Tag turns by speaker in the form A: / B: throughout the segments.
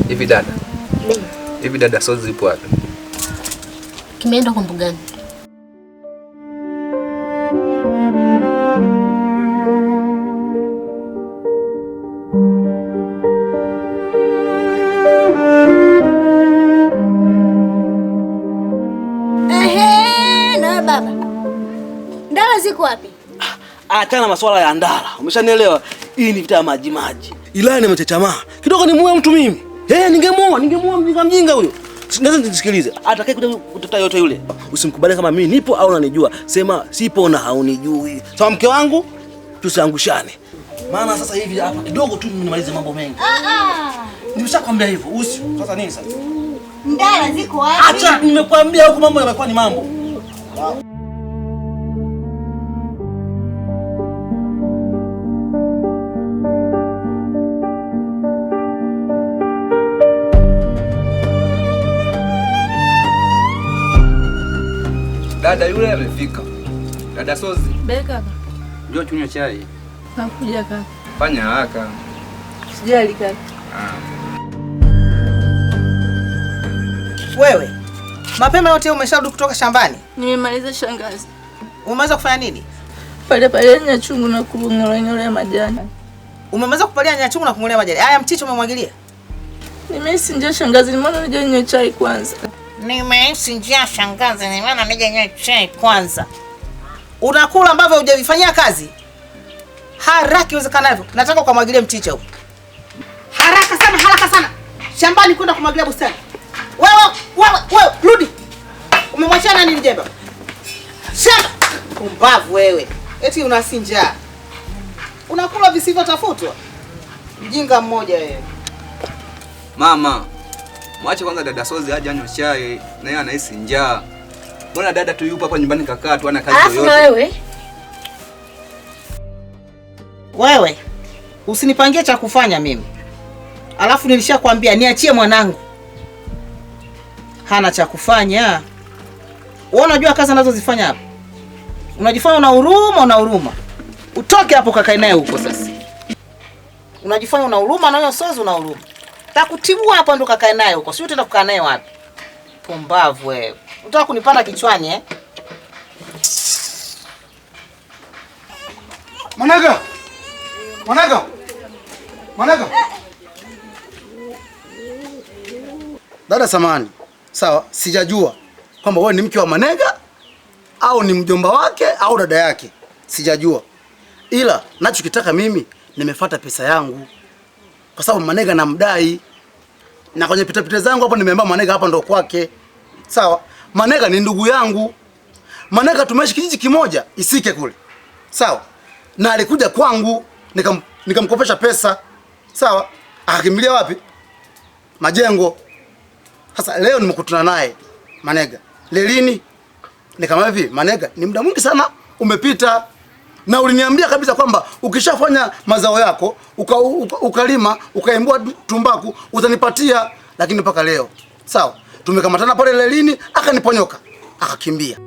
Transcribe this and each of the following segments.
A: Hivi dada. Hivi dada Sozi ipo wapi?
B: Kimeenda kwa mbugani.
C: Na baba. Ndala ziko wapi?
D: Achana masuala ya ndala. Umeshanielewa? Hii ni vita ya maji maji. Ila nimechechamaa. Kidogo ni muue mtu mimi. Ningemuua mjinga huyo. Naweza nisikilize. Atakaye kutafuta yote yule. Usimkubali kama mimi nipo au unanijua. Sema sipo na haunijui. Sawa mke wangu? Tusiangushane. Maana sasa hivi hapa kidogo tu nimalize mambo mengi. Nimeshakwambia hivyo. Sasa nini sasa?
C: Ndala ziko wapi?
D: Acha nimekwambia huko mambo yanakuwa ni mambo.
A: Dada yule amefika. Dada Sozi.
E: Beka.
A: Njoo tunywe chai.
E: Nakuja kaka.
A: Fanya haraka.
E: Sijali kaka.
F: Wewe, mapema yote umesharudi kutoka shambani?
E: Nimemaliza shangazi.
F: Umeweza kufanya nini?
E: Pale nyachungu na kung'olea majani.
F: Umeweza kupalia nyachungu na kung'olea majani. Haya mchicha umemwagilia?
E: Nimehisi njaa shangazi, nimeona nije ninywe chai kwanza.
F: Nimehisi njaa shangazi, nimeona nije ninywe chai kwanza. Unakula ambavyo hujavifanyia kazi? Haraka iwezekanavyo. Nataka ukamwagilie mchicha huko. Haraka sana. Shambani kwenda kumwagilia bustani. Wewe, rudi. Umemwachia nani jembe? Shamba. Kumbavu wewe. Eti unasinja. Unakula visivyotafutwa. Mjinga mmoja wewe.
A: Mama, mwache kwanza dada Sozi aje anywe chai, na yeye anahisi njaa. Mbona dada tu yupo hapa nyumbani kakaa tu ana kazi yoyote?
C: Alafu
F: Wewe, usinipangie cha kufanya mimi. Alafu nilishakwambia niachie mwanangu. Hana cha kufanya. Wewe unajua kazi anazozifanya hapa? Unajifanya una huruma. Utoke hapo kakae naye huko sasa. Unajifanya una huruma na wewe Sozi una huruma. Takutibua hapo ndo kakae naye huko. Sio utaenda kukaa naye wapi? Pumbavu wewe. Unataka kunipanda kichwani eh?
G: Managa. Dada samani. Sawa, sijajua kwamba wewe ni mke wa Manega au ni mjomba wake au dada yake. Sijajua. Ila nachokitaka mimi nimefuata pesa yangu. Kwa sababu Manega namdai. Na kwenye pita zangu hapo nimeambia Manega hapa ndo kwake. Sawa? Manega ni ndugu yangu. Manega tumeishi kijiji kimoja Isike kule. Sawa? Na alikuja kwangu nikamkopesha pesa. Sawa? Akakimbilia wapi? Majengo. Sasa leo nimekutana naye Manega. Lelini? Nikamwambia hivi, Manega, ni muda mwingi sana umepita. Na uliniambia kabisa kwamba ukishafanya mazao yako, ukalima, ukaimbua tumbaku, utanipatia, lakini mpaka leo. Sawa? Tumekamatana pale Lelini, akaniponyoka, akakimbia.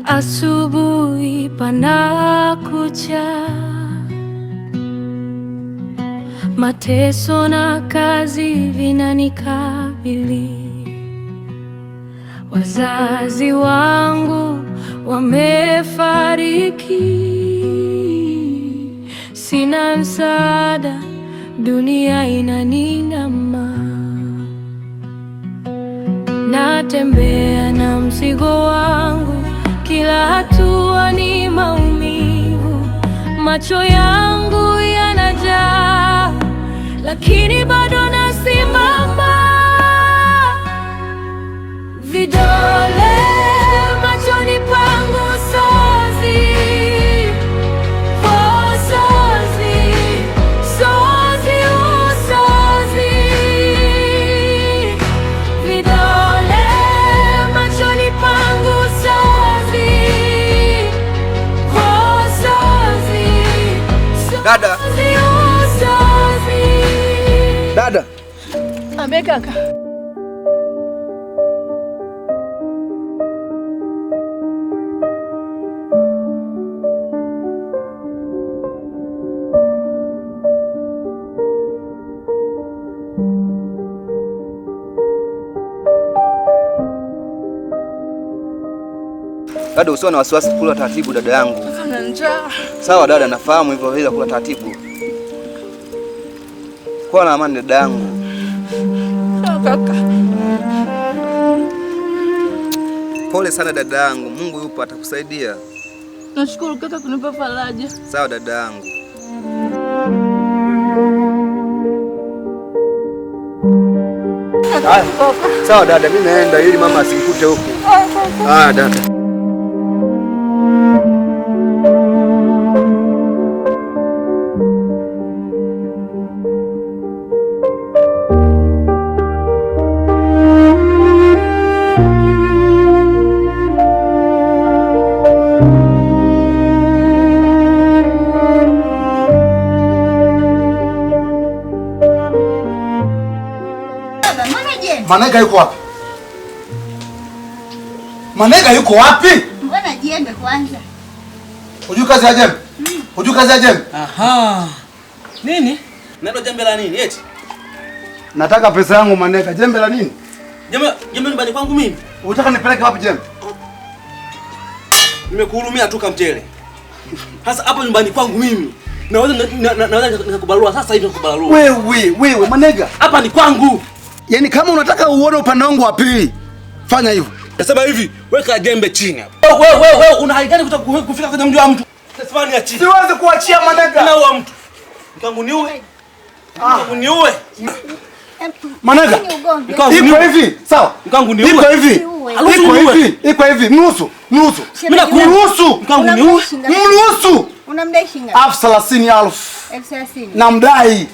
H: Asubuhi panakucha, mateso na kazi vinanikabili. Wazazi wangu wamefariki, sina msaada, dunia inaniandama. Natembea na mzigo wangu, kila hatua ni maumivu. Macho yangu yanajaa, lakini bado nasimama. Vidole machoni pangu Sozi, oh Sozi, Sozi, oh Sozi. Vidole machoni pangu Sozi, oh Sozi,
A: Dada.
H: Sozi, oh Sozi.
A: Dada.
E: Ambe kaka.
A: Dada, usiwe na wasiwasi, kula taratibu dada yangu.
E: Ana njaa.
A: Sawa dada, nafahamu hivyo, ila kula taratibu. Kuwa na amani dada yangu.
E: Sawa kaka.
A: Pole sana dada yangu, Mungu yupo atakusaidia.
E: Nashukuru kaka kunipa faraja.
A: Sawa dada yangu. Sawa dada, mimi naenda ili mama asikute huku. Dada.
G: Manega yuko wapi? Manega yuko wapi?
C: Mbona jembe kwanza?
G: Hujui kazi ya jembe? Hujui kazi ya jembe?
D: Aha. Nini? Nalo jembe la nini? Eti.
G: Nataka pesa yangu Manega. Jembe la nini?
D: Jembe nyumbani kwangu mimi.
G: Unataka nipeleke wapi jembe?
D: Nimekuhurumia tu kamchele. Sasa hapo nyumbani kwangu mimi. Naweza nikakubarua sasa hivi nikubarua.
G: Wewe Manega.
D: Hapa ni kwangu.
G: Yaani kama unataka uone upande wangu wa pili, fanya hivyo.
D: Nasema hivi, weka jembe chini hapo. Wewe una hali gani kufika kwenye mji wa mtu? Nasema ni achie.
G: Siwezi kuachia Manega.
D: Na wa mtu. Mkangu niue. Mkangu niue.
G: Manega. Iko hivi, sawa?
D: Mkangu niue.
G: Iko hivi. Iko hivi. Mruhusu.
D: Mimi nakuruhusu. Mkangu niue.
G: Mruhusu.
C: Unamdai shilingi
G: 30,000.
C: 30,000.
G: Namdai.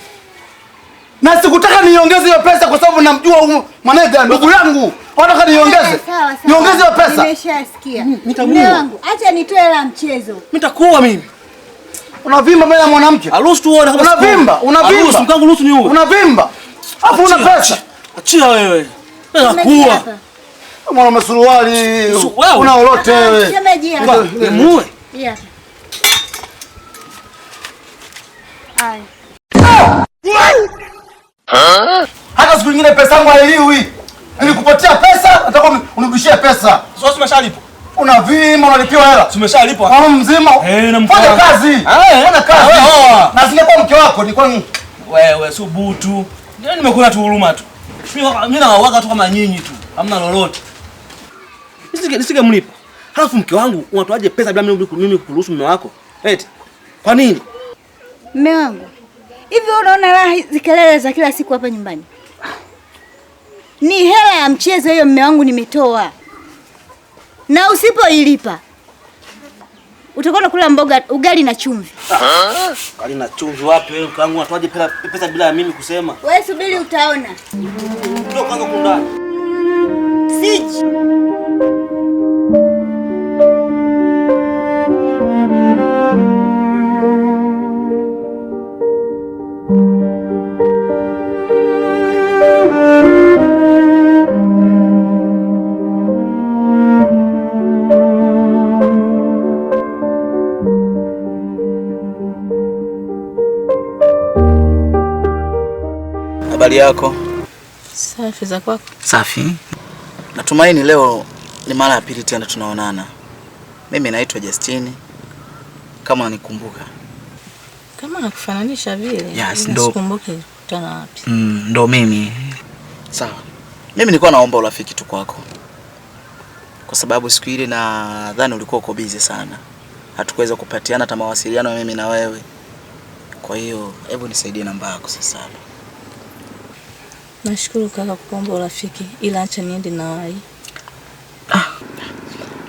G: Na sikutaka niongeze hiyo pesa kwa sababu namjua Manega ndugu yangu. Nataka niongeze. Niongeze hiyo pesa.
C: Nimeshasikia. Mume wangu, acha nitoe hela mchezo.
D: Nitakuua mimi.
G: Unavimba mbele ya mwanamke.
D: Aruhusu tuone kama
G: unavimba.
D: Aruhusu mkangu ruhusu niue.
G: Unavimba. Hapo una pesa.
D: Achia wewe. Nitakuua.
G: Mwana masuruali. Una lolote wewe.
C: Shemeji hapa.
D: Nimuue.
C: Yeah. Hai.
G: Hata siku nyingine pesa yangu hailiwi. Nilikupatia pesa, nataka unirudishie pesa.
D: Sasa umeshalipo.
G: Unavima, unalipiwa hela.
D: Umeshalipo.
G: Mama mzima. Fanya kazi. Fanya kazi. Na singekuwa mke wako, nilikuwa
D: wewe subutu. Ndio nimekuwa tu huruma tu. Mimi nawaga tu kama nyinyi tu. Hamna lolote. Nisige mlipo. Halafu mke wangu unatoaje pesa bila mimi kuruhusu mume wako? Eti. Kwa nini?
C: Mume wangu. Hivi unaona raha zikelele za kila siku hapa nyumbani? Ni hela ya mchezo hiyo mume wangu nimetoa. Na usipoilipa utakuwa unakula mboga ugali na chumvi.
D: Ugali na chumvi wapi wewe kangu unatoaje pesa bila mimi kusema?
C: Wewe subiri utaona.
D: Ndio kwanza kundani.
C: Siji.
F: Habari yako?
E: Safi za kwako?
F: Safi. Natumaini leo ni mara ya pili tena tunaonana. Mimi naitwa Justine. Kama unikumbuka.
E: Kama nakufananisha vile.
F: Yes, ndo.
E: Sikumbuke kutana wapi.
F: Ndo mimi. Sawa. Mimi nilikuwa naomba urafiki tu kwako. Kwa sababu siku ile nadhani ulikuwa uko busy sana. Hatukuweza kupatiana hata mawasiliano mimi na wewe. Kwa hiyo hebu nisaidie namba yako sasa.
E: Nashukuru kaka kuomba urafiki ila acha niende na wai.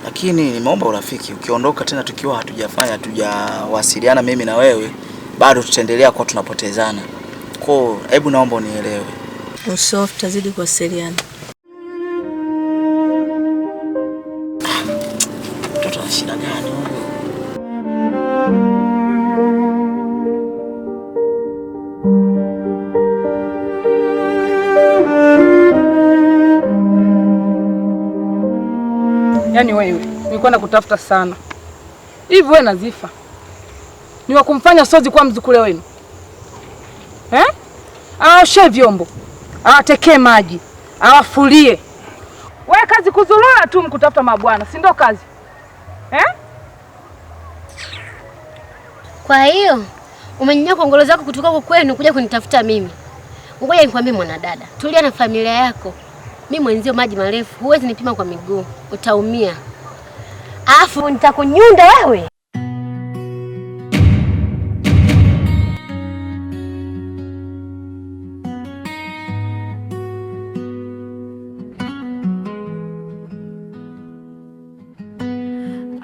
F: Lakini nimeomba urafiki ukiondoka tena tukiwa hatujawasiliana mimi na wewe bado tutaendelea kwa tunapotezana. Kwa hebu naomba unielewe.
E: Usofu tazidi kuwasiliana.
F: Mtoto ana shida gani huyo?
I: Yaani wewe, nilikuwa nakutafuta sana. Hivi wewe Nazifa, ni wa kumfanya Sozi kuwa mzukule wenu? Aoshe vyombo, awatekee maji, awafulie. Wewe kazi kuzurura tu mkutafuta mabwana, si ndio kazi?
B: Kwa hiyo umenyoa kongolo zako kutoka kwa kwenu kuja kunitafuta mimi. Ngoja nikwambie mwanadada, tulia na familia yako. Mimi mwenzio maji marefu, huwezi nipima kwa miguu, utaumia. Afu nitakunyunda wewe.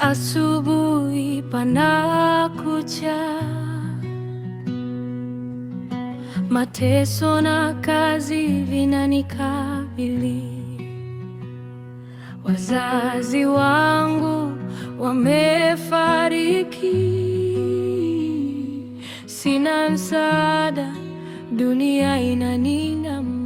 H: Asubuhi panakucha, mateso na kazi vinanikabili. Wazazi wangu wamefariki, sina msaada, dunia inaning'ama.